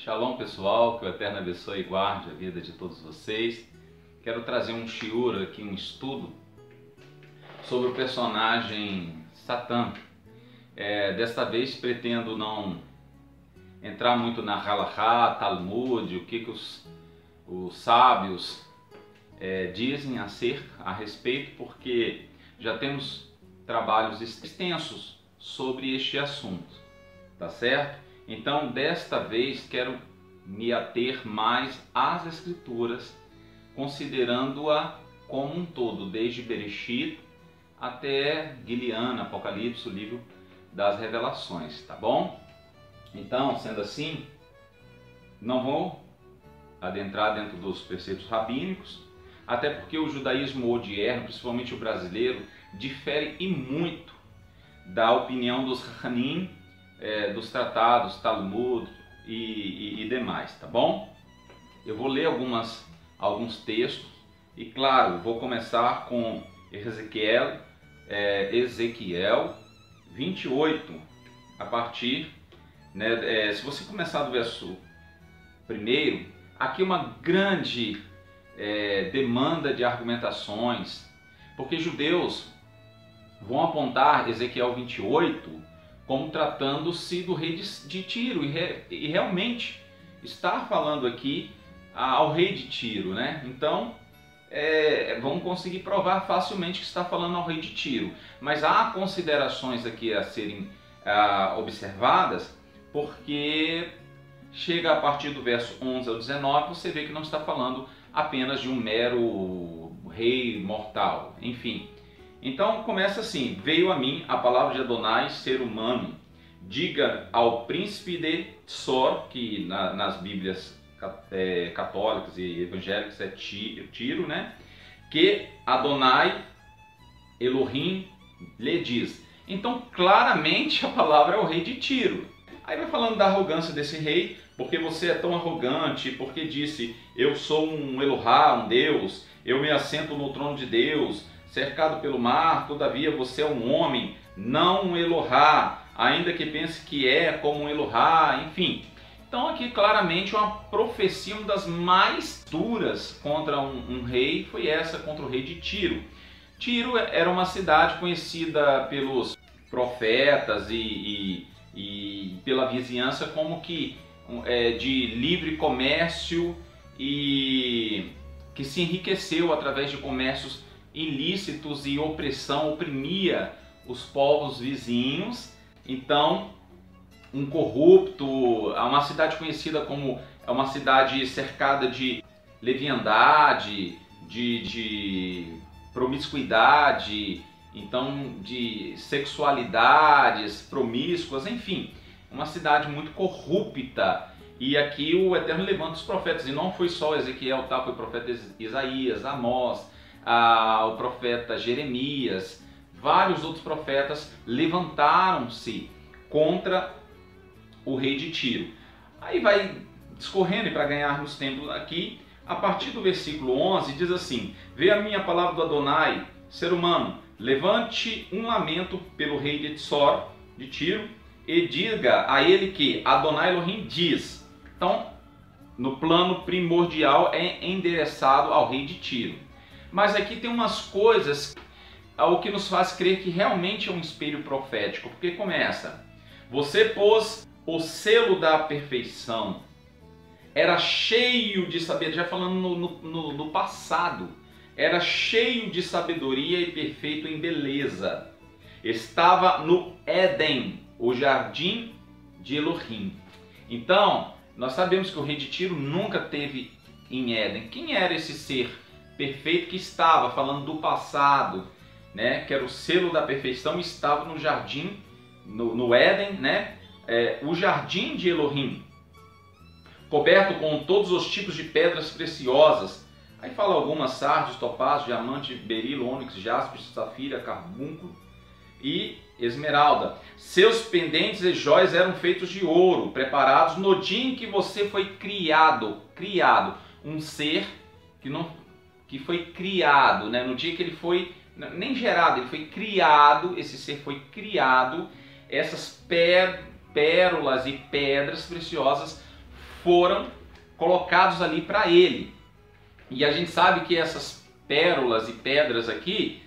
Shalom pessoal, que o Eterno abençoe e guarde a vida de todos vocês. Quero trazer um shiur aqui, um estudo sobre o personagem Satã. Desta vez pretendo não entrar muito na Halachá, Talmud, o que os sábios dizem a respeito, porque já temos trabalhos extensos sobre este assunto, tá certo? Então, desta vez, quero me ater mais às Escrituras, considerando-a como um todo, desde Bereshit até Gilead, Apocalipse, o livro das Revelações, tá bom? Então, sendo assim, não vou adentrar dentro dos preceitos rabínicos, até porque o judaísmo odierno, principalmente o brasileiro, difere e muito da opinião dos Hanim, dos tratados, Talmud e demais, tá bom? Eu vou ler alguns textos e, claro, vou começar com Ezequiel 28, a partir, se você começar do verso 1, aqui uma grande demanda de argumentações, porque judeus vão apontar Ezequiel 28 como tratando-se do rei de Tiro, e realmente está falando aqui ao rei de Tiro, né? Então, vamos conseguir provar facilmente que está falando ao rei de Tiro. Mas há considerações aqui a serem observadas, porque chega a partir do verso 11 ao 19, você vê que não está falando apenas de um mero rei mortal, enfim. Então começa assim: veio a mim a palavra de Adonai, ser humano, diga ao príncipe de Tsor, que nas Bíblias católicas e evangélicas é Tiro, né? Que Adonai Elohim lhe diz. Então claramente a palavra é o rei de Tiro. Aí vai falando da arrogância desse rei, porque você é tão arrogante, porque disse: eu sou um Elohá, um Deus, eu me assento no trono de Deus, cercado pelo mar, todavia você é um homem, não um Elohá, ainda que pense que é como um Elohá, enfim. Então aqui claramente uma profecia, uma das mais duras contra um rei, foi essa contra o rei de Tiro. Tiro era uma cidade conhecida pelos profetas e pela vizinhança como que de livre comércio, e que se enriqueceu através de comércios ilícitos, e opressão oprimia os povos vizinhos. Então, um corrupto, uma cidade conhecida como uma cidade cercada de leviandade, de promiscuidade, então de sexualidades promíscuas, enfim, uma cidade muito corrupta. E aqui o Eterno levanta os profetas, e não foi só Ezequiel, tá? Foi o profeta Isaías, Amós, o profeta Jeremias, vários outros profetas levantaram-se contra o rei de Tiro. Aí vai discorrendo, e para ganharmos tempo aqui, a partir do versículo 11 diz assim: veio a minha palavra do Adonai, ser humano, levante um lamento pelo rei de Tsor, de Tiro, e diga a ele que Adonai Elohim diz. Então, no plano primordial é endereçado ao rei de Tiro. Mas aqui tem umas coisas o que nos faz crer que realmente é um espelho profético, porque começa: você pôs o selo da perfeição, era cheio de sabedoria, já falando no passado, era cheio de sabedoria e perfeito em beleza, estava no Éden, o jardim de Elohim. Então, nós sabemos que o rei de Tiro nunca teve em Éden. Quem era esse ser perfeito que estava falando do passado, né? Que era o selo da perfeição, estava no jardim, no Éden, né? O jardim de Elohim, coberto com todos os tipos de pedras preciosas. Aí fala algumas: sardio, topázio, diamante, berilo, ônix, jaspe, safira, carbúnculo e esmeralda. Seus pendentes e jóias eram feitos de ouro, preparados no dia em que você foi criado. Um ser que foi criado, né? No dia que ele foi, nem gerado, ele foi criado, esse ser foi criado. Essas pérolas e pedras preciosas foram colocados ali para ele. E a gente sabe que essas pérolas e pedras aqui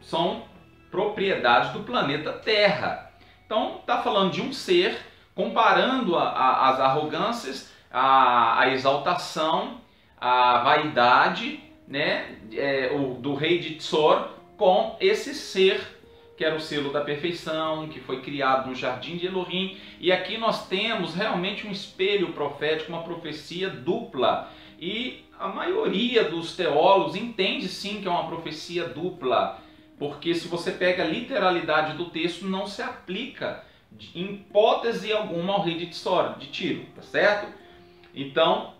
são propriedades do planeta Terra. Então está falando de um ser, comparando as arrogâncias, a exaltação, a vaidade, né, do rei de Tzor com esse ser que era o selo da perfeição, que foi criado no jardim de Elohim. E aqui nós temos realmente um espelho profético, uma profecia dupla. E a maioria dos teólogos entende sim que é uma profecia dupla, porque se você pega a literalidade do texto, não se aplica em hipótese alguma ao rei de Tiro, tá certo? Então,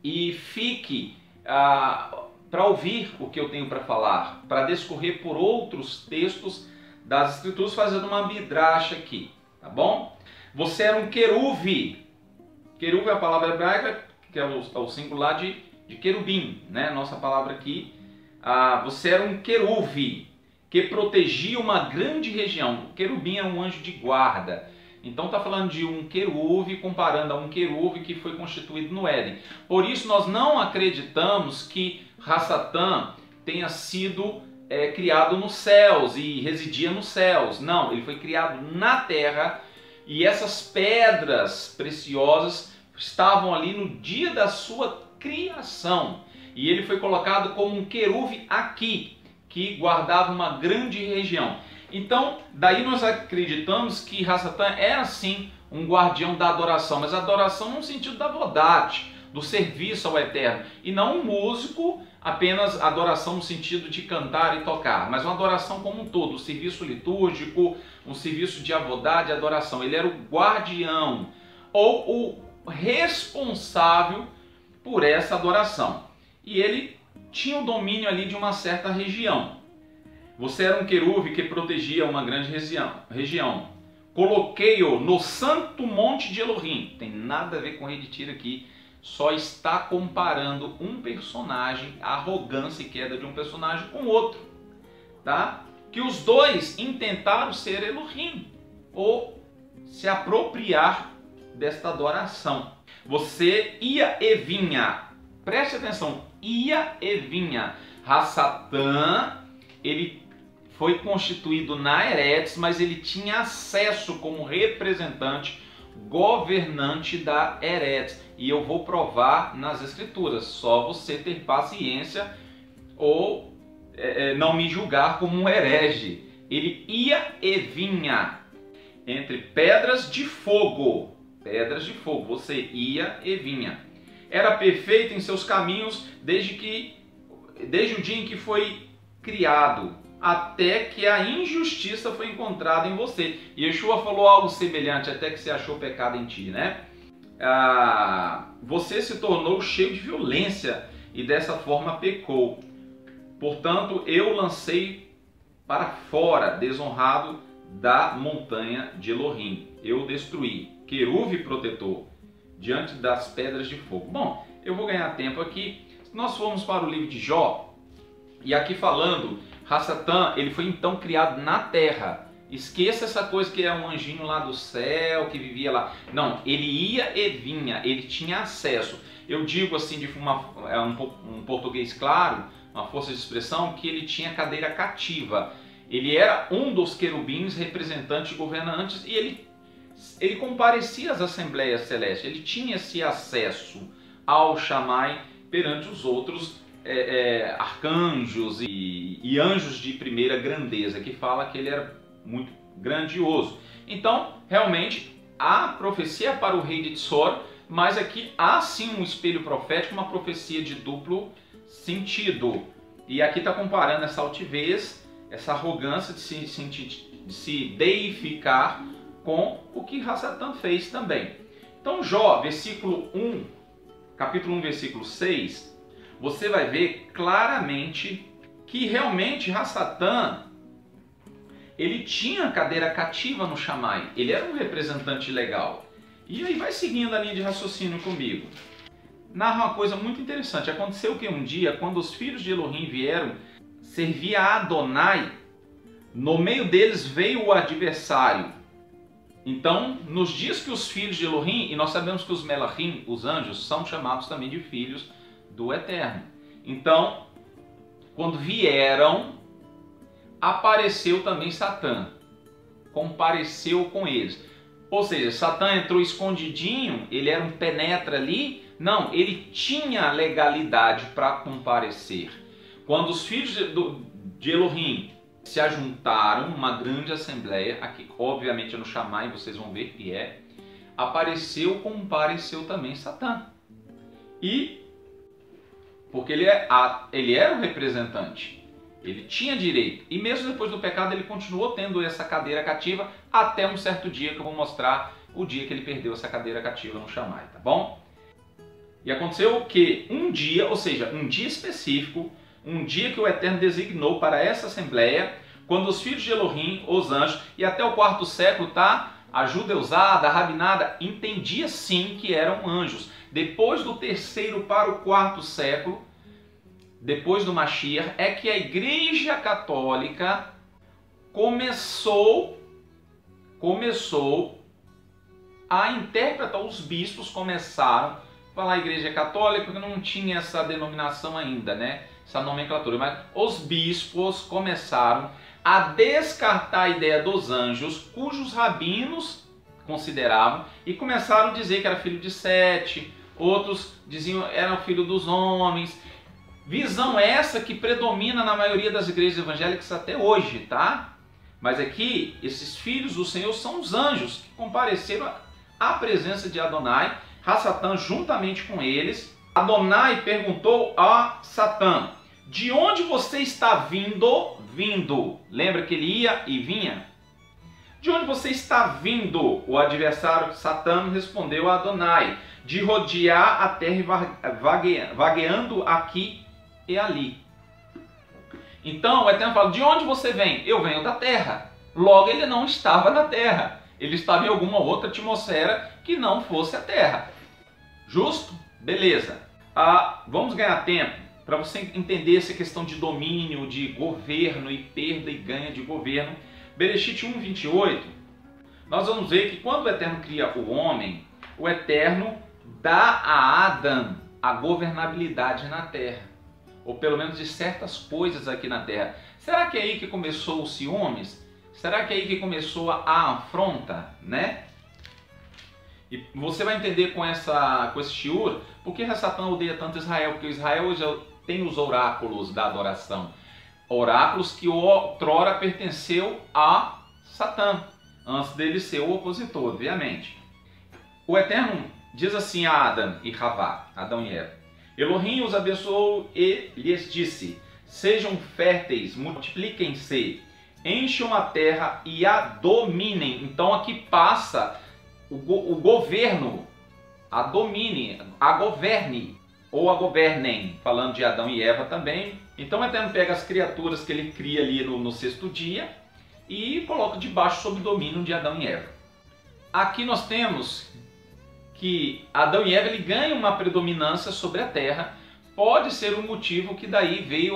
e fique para ouvir o que eu tenho para falar, para discorrer por outros textos das Escrituras, fazendo uma midrash aqui, tá bom? Você era um queruve. Queruve é a palavra hebraica, que é o singular de querubim, né? Nossa palavra aqui. Você era um queruve que protegia uma grande região. O querubim é um anjo de guarda. Então está falando de um queruve comparando a um queruve que foi constituído no Éden. Por isso nós não acreditamos que Hassatan tenha sido criado nos céus e residia nos céus. Não, ele foi criado na terra e essas pedras preciosas estavam ali no dia da sua criação. E ele foi colocado como um queruve aqui, que guardava uma grande região. Então, daí nós acreditamos que Hassatan era sim um guardião da adoração, mas adoração no sentido da vodate, do serviço ao Eterno, e não um músico, apenas adoração no sentido de cantar e tocar, mas uma adoração como um todo, um serviço litúrgico, um serviço de avodá, de adoração. Ele era o guardião, ou o responsável por essa adoração. E ele tinha o domínio ali de uma certa região. Você era um queruve que protegia uma grande região. Coloquei-o no santo monte de Elohim. Tem nada a ver com o rei de Tiro aqui. Só está comparando um personagem, a arrogância e queda de um personagem com outro. Tá? Que os dois intentaram ser Elohim, ou se apropriar desta adoração. Você ia e vinha. Preste atenção. Ia e vinha. Hassatan, ele foi constituído na Eretz, mas ele tinha acesso como representante, governante da Eretz. E eu vou provar nas Escrituras. Só você ter paciência ou não me julgar como um herege. Ele ia e vinha entre pedras de fogo. Pedras de fogo. Você ia e vinha. Era perfeito em seus caminhos desde o dia em que foi criado, até que a injustiça foi encontrada em você. E Yeshua falou algo semelhante, até que você achou pecado em ti, né? Você se tornou cheio de violência e dessa forma pecou. Portanto, eu lancei para fora, desonrado da montanha de Elohim. Eu destruí, queruve protetor, diante das pedras de fogo. Bom, eu vou ganhar tempo aqui. Se nós formos para o livro de Jó, e aqui falando, Hassatan, ele foi então criado na terra. Esqueça essa coisa que é um anjinho lá do céu, que vivia lá. Não, ele ia e vinha, ele tinha acesso. Eu digo assim, de um português claro, uma força de expressão, que ele tinha cadeira cativa. Ele era um dos querubins, representantes e governantes, e ele comparecia às assembleias celestes. Ele tinha esse acesso ao Shammai perante os outros arcanjos e anjos de primeira grandeza, que fala que ele era muito grandioso. Então, realmente, a profecia é para o rei de Tzor, mas aqui há sim um espelho profético, uma profecia de duplo sentido. E aqui está comparando essa altivez, essa arrogância de se deificar com o que Hassatan fez também. Então, Jó, capítulo 1, versículo 6, você vai ver claramente que realmente Hassatan, ele tinha cadeira cativa no Shammai, ele era um representante legal. E aí vai seguindo a linha de raciocínio comigo. Narra uma coisa muito interessante. Aconteceu que um dia, quando os filhos de Elohim vieram servir a Adonai, no meio deles veio o adversário, Então, nos dias que os filhos de Elohim, e nós sabemos que os Melachim, os anjos, são chamados também de filhos do Eterno. Então, quando vieram, apareceu também Satã, compareceu com eles. Ou seja, Satã entrou escondidinho, ele era um penetra ali? Não, ele tinha legalidade para comparecer. Quando os filhos de Elohim se ajuntaram, uma grande assembleia, aqui obviamente no Shammai vocês vão ver que compareceu também Satã. E, porque ele era o representante, ele tinha direito. E mesmo depois do pecado ele continuou tendo essa cadeira cativa até um certo dia que eu vou mostrar o dia que ele perdeu essa cadeira cativa no Shammai, tá bom? E aconteceu que um dia, ou seja, um dia específico, um dia que o Eterno designou para essa assembleia, quando os filhos de Elohim, os anjos, e até o 4º século, tá? A judeusada, a rabinada, entendia sim que eram anjos. Depois do 3º para o 4º século, depois do Mashiach, é que a Igreja Católica começou a interpretar, os bispos começaram a falar Igreja Católica, porque não tinha essa denominação ainda, né? Essa nomenclatura, mas os bispos começaram a descartar a ideia dos anjos, cujos rabinos consideravam, e começaram a dizer que era filho de Sete, outros diziam que era o filho dos homens. Visão essa que predomina na maioria das igrejas evangélicas até hoje, tá? Mas aqui, esses filhos do Senhor são os anjos que compareceram à presença de Adonai, Satã juntamente com eles. Adonai perguntou a Satã: de onde você está vindo? Lembra que ele ia e vinha? De onde você está vindo? O adversário Satã respondeu a Adonai: de rodear a terra vagueando aqui e ali. Então o Eterno fala: de onde você vem? Eu venho da terra. Logo ele não estava na terra. Ele estava em alguma outra atmosfera que não fosse a terra. Justo? Beleza. Vamos ganhar tempo para você entender essa questão de domínio, de governo e perda e ganha de governo. Bereshit 1:28, nós vamos ver que quando o Eterno cria o homem, o Eterno dá a Adão a governabilidade na terra, ou pelo menos de certas coisas aqui na terra. Será que é aí que começou os ciúmes? Será que é aí que começou a afronta, né? E você vai entender com esse shiur por que Satã odeia tanto Israel, porque Israel hoje tem os oráculos da adoração. Oráculos que outrora pertenceu a Satã, antes dele ser o opositor, obviamente. O Eterno diz assim a Adão e Havá, Adão e Eva: Elohim os abençoou e lhes disse: sejam férteis, multipliquem-se, encham a terra e a dominem. Então aqui passa o governo, a domine, a governe, ou a governem, falando de Adão e Eva também. Então o Eterno pega as criaturas que ele cria ali no 6º dia e coloca debaixo sob o domínio de Adão e Eva. Aqui nós temos que Adão e Eva ele ganham uma predominância sobre a terra. Pode ser um motivo que daí veio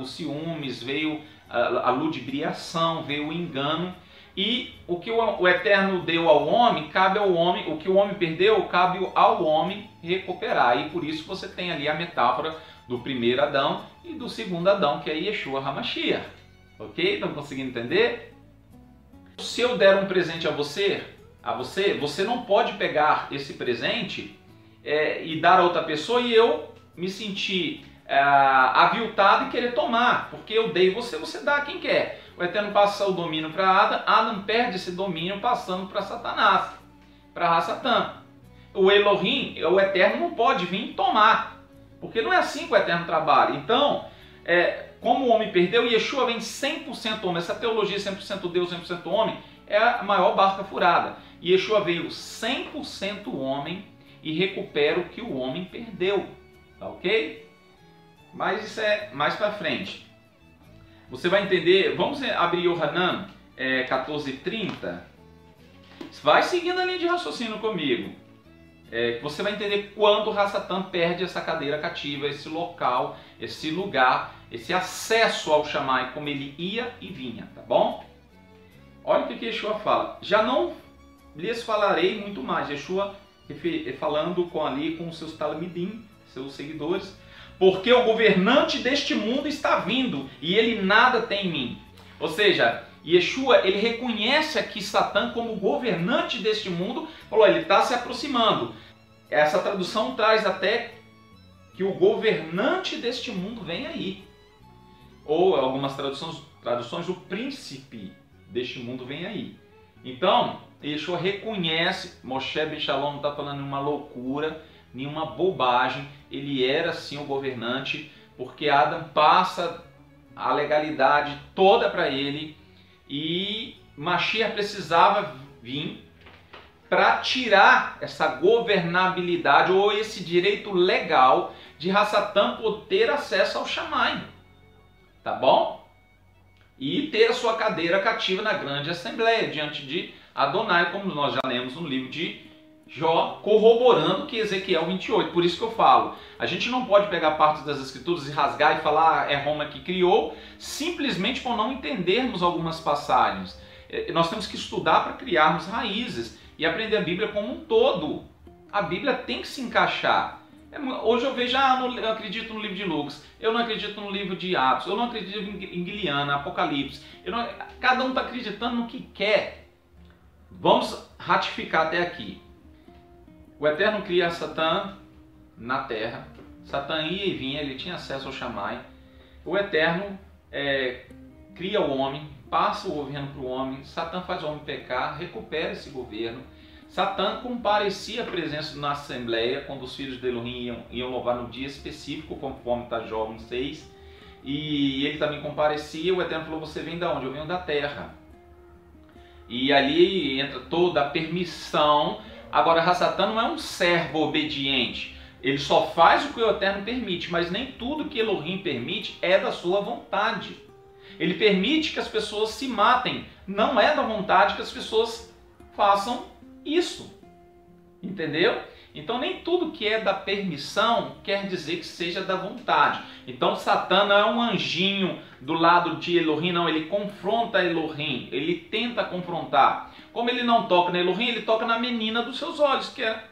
os ciúmes, veio a ludibriação, veio o engano. E o que o Eterno deu ao homem, cabe ao homem, o que o homem perdeu, cabe ao homem recuperar. E por isso você tem ali a metáfora do primeiro Adão e do segundo Adão, que é Yeshua HaMashiach. Ok? Estão conseguindo entender? Se eu der um presente a você, você não pode pegar esse presente e dar a outra pessoa e eu me sentir aviltado e querer tomar, porque eu dei você dá a quem quer. O Eterno passa o domínio para Adão, Adão perde esse domínio passando para Satanás, para Satã. O Elohim, o Eterno, não pode vir tomar, porque não é assim que o Eterno trabalha. Então, como o homem perdeu, Yeshua vem 100% homem. Essa teologia 100% Deus, 100% homem, é a maior barca furada. Yeshua veio 100% homem e recupera o que o homem perdeu, tá ok? Mas isso é mais para frente. Você vai entender, vamos abrir Yohanan 14:30. Vai seguindo a linha de raciocínio comigo. Você vai entender quando Satã perde essa cadeira cativa, esse local, esse lugar, esse acesso ao Shammai, como ele ia e vinha, tá bom? Olha o que Yeshua fala: já não lhes falarei muito mais. Yeshua falando com os seus talmidim, seus seguidores, porque o governante deste mundo está vindo e ele nada tem em mim. Ou seja, Yeshua, ele reconhece aqui Satã como governante deste mundo, falou, ele está se aproximando. Essa tradução traz até que o governante deste mundo vem aí. Ou algumas traduções, o príncipe deste mundo vem aí. Então, Yeshua reconhece, Moshe Ben Shalom não está falando nenhuma loucura, nenhuma bobagem, ele era sim o governante, porque Adão passa a legalidade toda para ele e Mashiach precisava vir para tirar essa governabilidade ou esse direito legal de Satã poder ter acesso ao Shammai, tá bom? E ter a sua cadeira cativa na grande assembleia, diante de Adonai, como nós já lemos no livro de Jó, corroborando que Ezequiel 28. Por isso que eu falo, a gente não pode pegar partes das escrituras e rasgar e falar é Roma que criou, simplesmente por não entendermos algumas passagens. Nós temos que estudar para criarmos raízes e aprender a Bíblia como um todo. A Bíblia tem que se encaixar. Hoje eu vejo, eu acredito no livro de Lucas, eu não acredito no livro de Atos, eu não acredito em Guiliana, Apocalipse. Cada um está acreditando no que quer. Vamos ratificar até aqui. O Eterno cria Satã na terra. Satã ia e vinha, ele tinha acesso ao Shammai. O Eterno cria o homem, passa o governo para o homem. Satã faz o homem pecar, recupera esse governo. Satã comparecia à presença na Assembleia quando os filhos de Elohim iam louvar no dia específico, conforme está Jó 1,6. E ele também comparecia. O Eterno falou, você vem de onde? Eu venho da terra. E ali entra toda a permissão. Agora, Satã não é um servo obediente. Ele só faz o que o Eterno permite, mas nem tudo que Elohim permite é da sua vontade. Ele permite que as pessoas se matem. Não é da vontade que as pessoas façam isso. Entendeu? Então, nem tudo que é da permissão quer dizer que seja da vontade. Então, Satã não é um anjinho do lado de Elohim, não. Ele confronta Elohim, ele tenta confrontar. Como ele não toca na Elohim, ele toca na menina dos seus olhos, que é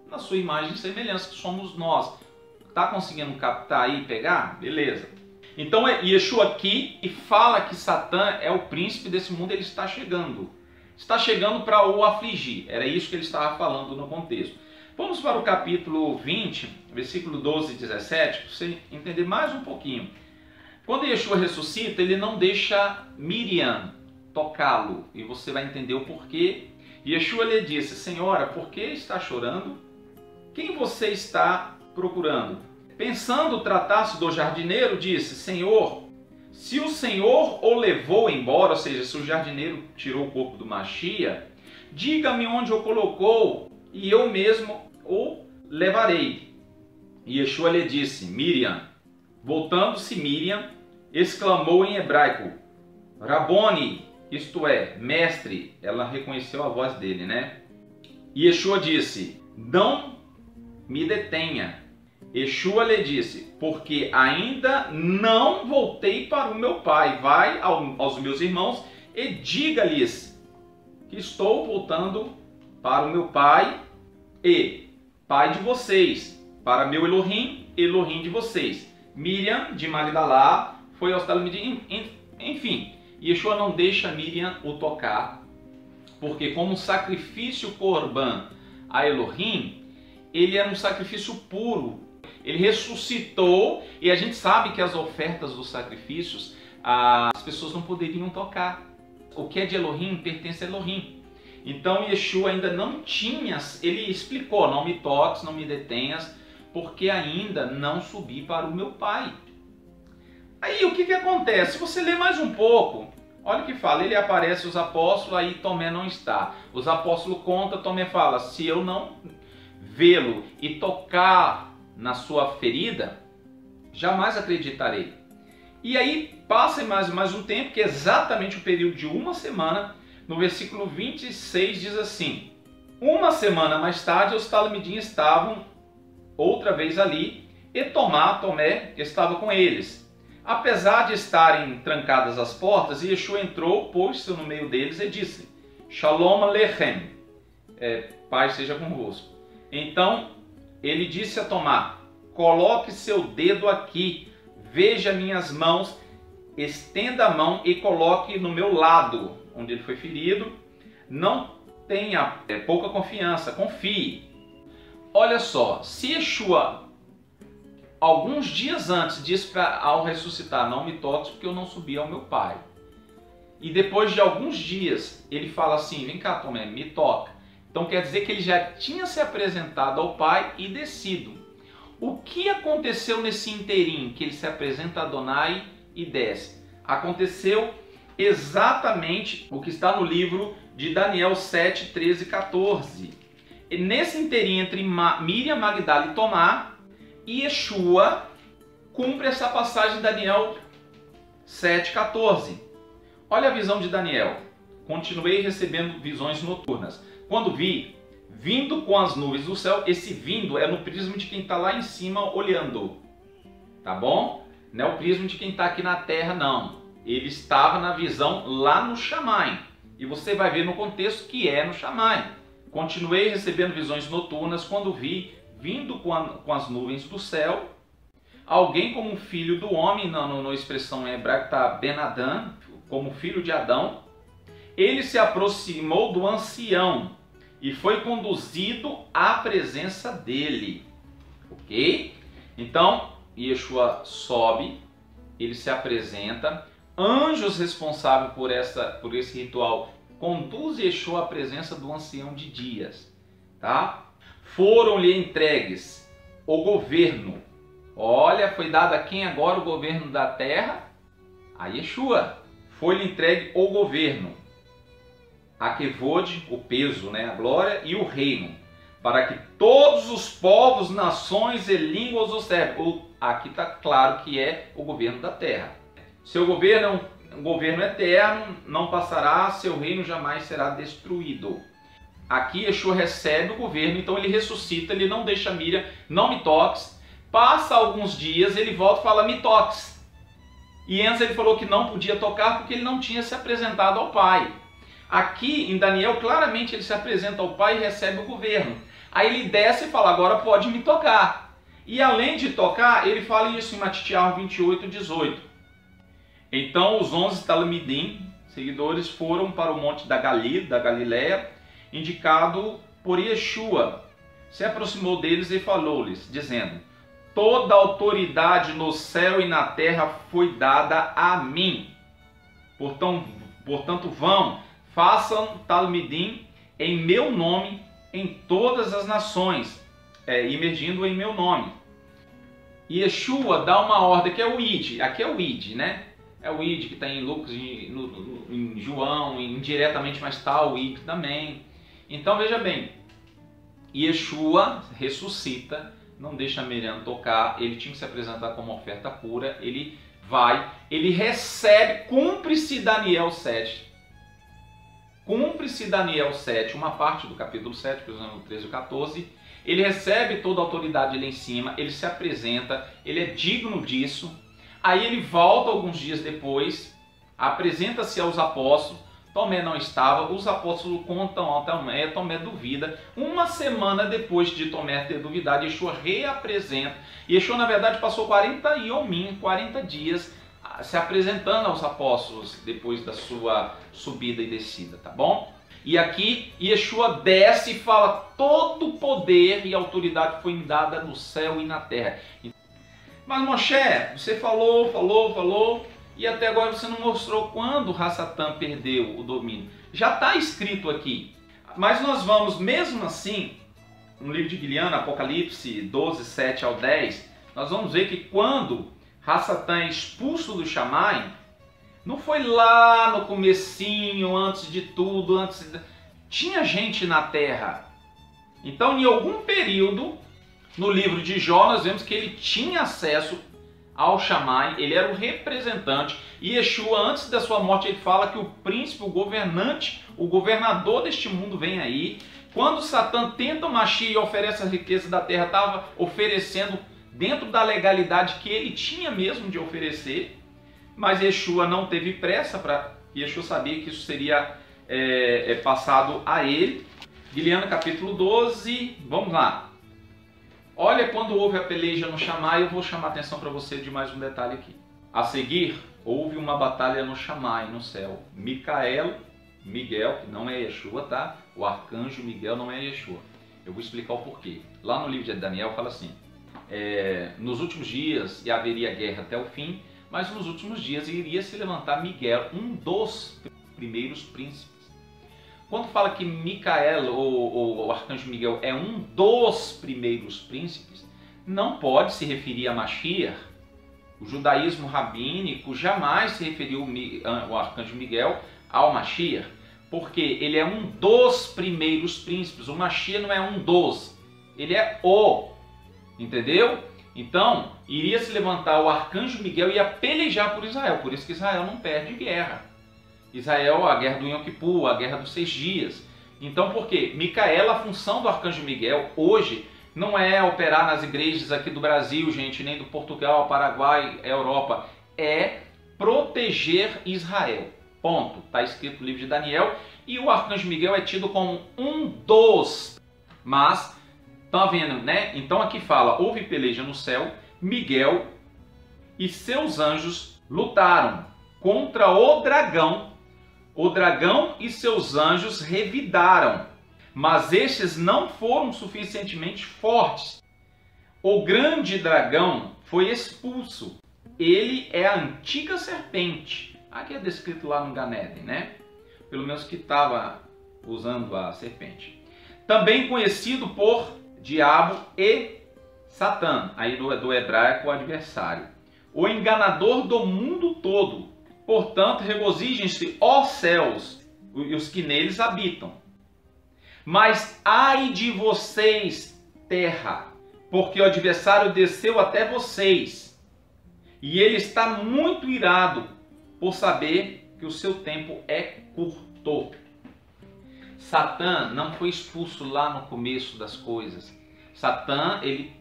na sua imagem e semelhança, que somos nós. Tá conseguindo captar aí e pegar? Beleza. Então, Yeshua aqui e fala que Satã é o príncipe desse mundo, ele está chegando. Está chegando para o afligir. Era isso que ele estava falando no contexto. Vamos para o capítulo 20, versículo 12 e 17, para você entender mais um pouquinho. Quando Yeshua ressuscita, ele não deixa Miriam tocá-lo. E você vai entender o porquê. Yeshua lhe disse, Senhora, por que está chorando? Quem você está procurando? Pensando tratar-se do jardineiro, disse, Senhor, se o Senhor o levou embora, ou seja, se o jardineiro tirou o corpo do Mashiach, diga-me onde o colocou e eu mesmo o levarei. E Yeshua lhe disse, Miriam. Voltando-se Miriam, exclamou em hebraico, Raboni, isto é, mestre. Ela reconheceu a voz dele, né? E Yeshua disse, não me detenha. Yeshua lhe disse, porque ainda não voltei para o meu pai. Vai aos meus irmãos e diga-lhes que estou voltando para o meu pai e pai de vocês, para meu Elohim, Elohim de vocês. Miriam de Magdalá foi aos talmidim, enfim. Yeshua não deixa Miriam o tocar, porque como um sacrifício corban a Elohim, ele era um sacrifício puro. Ele ressuscitou e a gente sabe que as ofertas dos sacrifícios as pessoas não poderiam tocar. O que é de Elohim pertence a Elohim. Então Yeshua ainda não tinha, ele explicou, não me toques, não me detenhas, porque ainda não subi para o meu pai. Aí o que acontece? Se você ler mais um pouco, olha o que fala, ele aparece os apóstolos, aí Tomé não está. Os apóstolos contam, Tomé fala, se eu não vê-lo e tocar na sua ferida, jamais acreditarei. E aí passa mais um tempo, que é exatamente o período de uma semana. No versículo 26 diz assim, uma semana mais tarde os talmidim estavam outra vez ali e Tomé estava com eles. Apesar de estarem trancadas as portas, Yeshua entrou, pôs-se no meio deles e disse, Shalom Alechem, Paz seja convosco. Então ele disse a Tomá: coloque seu dedo aqui, veja minhas mãos, estenda a mão e coloque no meu lado, onde ele foi ferido. Não tenha pouca confiança, confie. Olha só, se Yeshua, alguns dias antes, disse ao ressuscitar: não me toques porque eu não subi ao meu Pai. E depois de alguns dias, ele fala assim: vem cá, Tomé, me toca. Então quer dizer que ele já tinha se apresentado ao Pai e descido. O que aconteceu nesse inteirinho que ele se apresenta a Adonai e desce? Aconteceu exatamente o que está no livro de Daniel 7, 13 e 14. E nesse inteirinho entre Miriam, Magdala e Tomá, Yeshua cumpre essa passagem de Daniel 7, 14. Olha a visão de Daniel. Continuei recebendo visões noturnas. Quando vi, vindo com as nuvens do céu, esse vindo é no prisma de quem está lá em cima olhando. Tá bom? Não é o prisma de quem está aqui na terra, não. Ele estava na visão lá no Shammai. E você vai ver no contexto que é no Shammai. Continuei recebendo visões noturnas quando vi, vindo com as nuvens do céu, alguém como um filho do homem, na expressão hebraica está Ben Adam, como filho de Adão. Ele se aproximou do ancião e foi conduzido à presença dele. Ok? Então, Yeshua sobe, ele se apresenta. Anjos responsáveis por esse ritual conduzem Yeshua à presença do ancião de dias. Tá? Foram-lhe entregues o governo. Olha, foi dado a quem agora o governo da terra? A Yeshua. Foi-lhe entregue o governo, a Kevod, o peso, né, a glória, e o reino, para que todos os povos, nações e línguas o servem. Aqui está claro que é o governo da terra. Seu governo é um governo eterno, não passará, seu reino jamais será destruído. Aqui Yeshua recebe o governo, então ele ressuscita, ele não deixa Miriam, não me toques. Passa alguns dias, ele volta e fala: me toques. E antes ele falou que não podia tocar porque ele não tinha se apresentado ao Pai. Aqui em Daniel, claramente ele se apresenta ao Pai e recebe o governo. Aí ele desce e fala: agora pode me tocar. E além de tocar, ele fala isso em Matitiahu 28, 18. Então os 11 Talmidim, seguidores, foram para o monte da Galileia, indicado por Yeshua. Se aproximou deles e falou-lhes, dizendo: toda autoridade no céu e na terra foi dada a mim. Portanto vão, façam Talmidim em meu nome em todas as nações, imergindo em meu nome. E Yeshua dá uma ordem, que é o Id. Aqui é o Id, né? É o Id que está em Lucas, em João, indiretamente, mas está o Id também. Então veja bem, Yeshua ressuscita, não deixa Miriam tocar, ele tinha que se apresentar como oferta pura, ele vai, ele recebe, cumpre-se Daniel 7. Cumpre-se Daniel 7, uma parte do capítulo 7, por exemplo, 13 e 14, ele recebe toda a autoridade lá em cima, ele se apresenta, ele é digno disso. Aí ele volta alguns dias depois, apresenta-se aos apóstolos. Tomé não estava, os apóstolos contam a Tomé, Tomé duvida. Uma semana depois de Tomé ter duvidado, Yeshua reapresenta. Yeshua, na verdade, passou 40 dias se apresentando aos apóstolos depois da sua subida e descida, tá bom? E aqui Yeshua desce e fala: todo poder e autoridade foi me dada no céu e na terra. Mas Moshe, você falou, e até agora você não mostrou quando Hassatan perdeu o domínio. Já está escrito aqui. Mas nós vamos, mesmo assim, no livro de Guiliano, Apocalipse 12, 7 ao 10, nós vamos ver que quando Hassatan é expulso do Shammai, não foi lá no comecinho, antes de tudo, tinha gente na terra. Então, em algum período, no livro de Jó, nós vemos que ele tinha acesso ao Shammai, ele era o representante. E Yeshua, antes da sua morte, ele fala que o príncipe, o governante, o governador deste mundo vem aí. Quando Satã tenta o Mashiach e oferece a riqueza da terra, estava oferecendo dentro da legalidade que ele tinha mesmo de oferecer. Mas Yeshua não teve pressa, Yeshua sabia que isso seria passado a ele. Gileana capítulo 12, vamos lá. Olha, quando houve a peleja no Chamai, eu vou chamar a atenção para você de mais um detalhe aqui. A seguir, houve uma batalha no Chamai, no céu. Miguel, que não é Yeshua, tá? O arcanjo Miguel não é Yeshua. Eu vou explicar o porquê. Lá no livro de Daniel fala assim, nos últimos dias haveria guerra até o fim, mas nos últimos dias iria se levantar Miguel, um dos primeiros príncipes. Quando fala que Micael, ou o arcanjo Miguel, é um dos primeiros príncipes, não pode se referir a Mashiach. O judaísmo rabínico jamais se referiu o arcanjo Miguel ao Mashiach, porque ele é um dos primeiros príncipes. O Mashiach não é um dos, ele é o, entendeu? Então, iria se levantar o arcanjo Miguel e ia pelejar por Israel, por isso que Israel não perde guerra. Israel, a guerra do Yom Kippur, a guerra dos 6 dias. Então, por quê? Micael, a função do arcanjo Miguel hoje não é operar nas igrejas aqui do Brasil, gente, nem do Portugal, Paraguai, Europa. É proteger Israel. Ponto. Está escrito no livro de Daniel. E o arcanjo Miguel é tido como um dos. Mas, tá vendo, né? Então aqui fala, houve peleja no céu, Miguel e seus anjos lutaram contra o dragão. O dragão e seus anjos revidaram, mas estes não foram suficientemente fortes. O grande dragão foi expulso. Ele é a antiga serpente. Aqui é descrito lá no Ganeden, né? Pelo menos que estava usando a serpente. Também conhecido por Diabo e Satã. Aí do hebraico, o adversário. O enganador do mundo todo. Portanto, regozijem-se, ó céus, e os que neles habitam. Mas ai de vocês, terra, porque o adversário desceu até vocês, e ele está muito irado por saber que o seu tempo é curto. Satã não foi expulso lá no começo das coisas. Satã, ele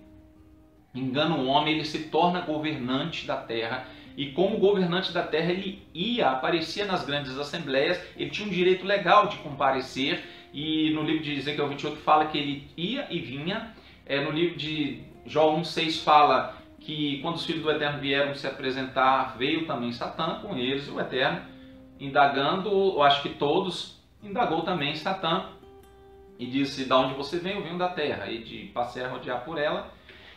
engana o homem, ele se torna governante da terra. E como governante da terra, ele aparecia nas grandes assembleias, ele tinha um direito legal de comparecer, e no livro de Ezequiel 28 fala que ele ia e vinha. No livro de João 1,6 fala que quando os filhos do Eterno vieram se apresentar, veio também Satã com eles, o Eterno, indagando, eu acho que todos, indagou também Satã, e disse, da onde você vem? Eu venho da terra, e de passear rodear por ela.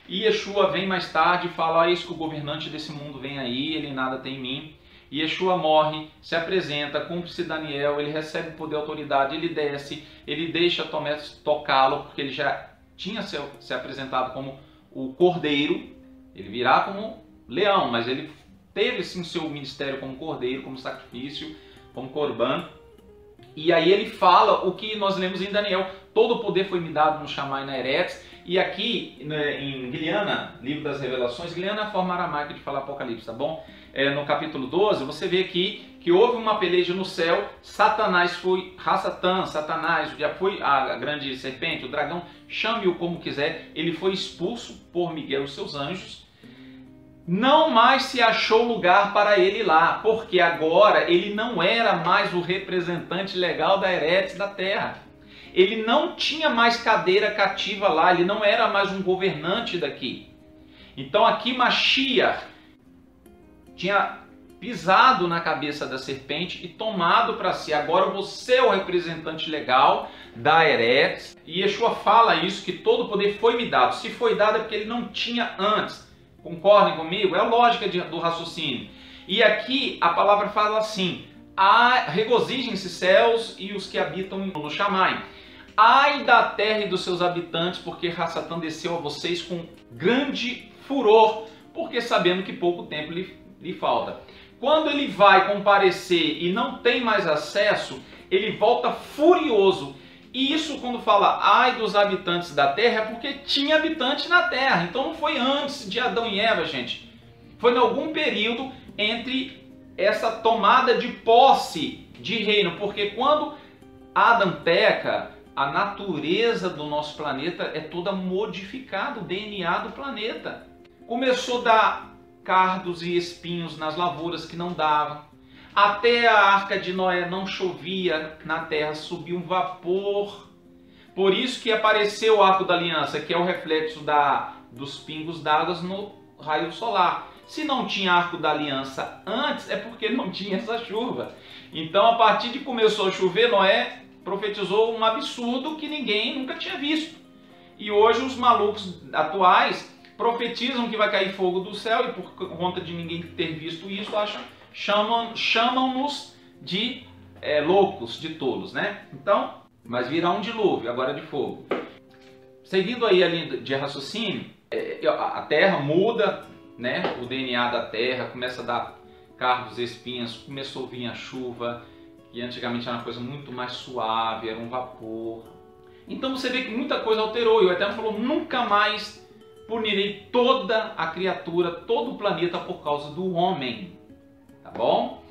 E Yeshua vem mais tarde e fala, eis que o governante desse mundo vem aí, ele nada tem em mim. E Yeshua morre, se apresenta, cumpre-se Daniel, ele recebe poder e autoridade, ele desce, ele deixa Tomé tocá-lo, porque ele já tinha se apresentado como o cordeiro, ele virá como leão, mas ele teve sim seu ministério como cordeiro, como sacrifício, como corban. E aí ele fala o que nós lemos em Daniel, todo o poder foi me dado no Chamai e na Eretz. E aqui em Gileana, livro das revelações, Gileana é a forma aramaica de falar Apocalipse, tá bom? No capítulo 12, você vê aqui que houve uma peleja no céu, Satanás foi, Satanás, já foi a grande serpente, o dragão, chame-o como quiser, ele foi expulso por Miguel e seus anjos. Não mais se achou lugar para ele lá, porque agora ele não era mais o representante legal da Eretz da terra. Ele não tinha mais cadeira cativa lá, ele não era mais um governante daqui. Então aqui Mashiach tinha pisado na cabeça da serpente e tomado para si. Agora você é o representante legal da Eretz. E Yeshua fala isso, que todo o poder foi me dado. Se foi dado é porque ele não tinha antes. Concordem comigo? É a lógica do raciocínio. E aqui a palavra fala assim, regozijem-se céus e os que habitam no Chamai. Ai da terra e dos seus habitantes, porque Satã desceu a vocês com grande furor, porque sabendo que pouco tempo lhe falta. Quando ele vai comparecer e não tem mais acesso, ele volta furioso. E isso quando fala ai dos habitantes da terra, é porque tinha habitante na terra. Então não foi antes de Adão e Eva, gente. Foi em algum período entre essa tomada de posse de reino. Porque quando Adão peca, a natureza do nosso planeta é toda modificada, o DNA do planeta. Começou a dar cardos e espinhos nas lavouras que não davam. Até a arca de Noé não chovia na terra, subiu um vapor. Por isso que apareceu o arco da aliança, que é o reflexo dos pingos d'água no raio solar. Se não tinha arco da aliança antes, é porque não tinha essa chuva. Então, a partir de que começou a chover, Noé profetizou um absurdo que ninguém nunca tinha visto. E hoje os malucos atuais profetizam que vai cair fogo do céu e por conta de ninguém ter visto isso, chamam-nos de loucos, de tolos, né? Então, mas virá um dilúvio, agora de fogo. Seguindo aí a linha de raciocínio, a Terra muda, né? O DNA da Terra começa a dar cardos, espinhas, começou a vir a chuva, que antigamente era uma coisa muito mais suave, era um vapor. Então você vê que muita coisa alterou, e o Eterno falou, nunca mais punirei toda a criatura, todo o planeta por causa do homem, tá bom?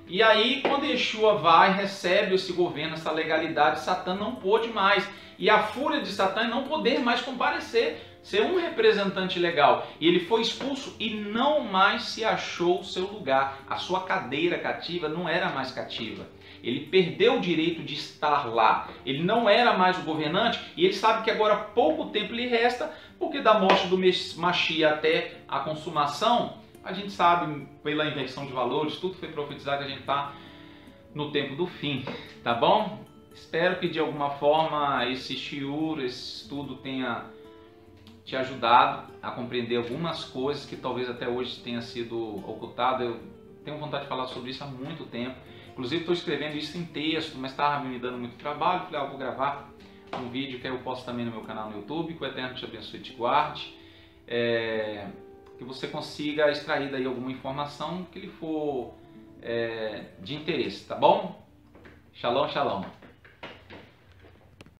E aí quando Yeshua vai, recebe esse governo, essa legalidade, Satã não pôde mais. E a fúria de Satã é não poder mais comparecer, ser um representante legal. E ele foi expulso e não mais se achou o seu lugar. A sua cadeira cativa não era mais cativa. Ele perdeu o direito de estar lá. Ele não era mais o governante e ele sabe que agora pouco tempo lhe resta, porque da morte do Mashiach até a consumação, a gente sabe pela inversão de valores, tudo foi profetizado que a gente está no tempo do fim, tá bom? Espero que de alguma forma esse shiur, esse estudo tenha te ajudado a compreender algumas coisas que talvez até hoje tenha sido ocultado. Eu tenho vontade de falar sobre isso há muito tempo. Inclusive estou escrevendo isso em texto, mas estava me dando muito trabalho. Falei, vou gravar um vídeo que eu posto também no meu canal no YouTube. Que o Eterno te abençoe e te guarde. Que você consiga extrair daí alguma informação que lhe for de interesse, tá bom? Shalom, shalom.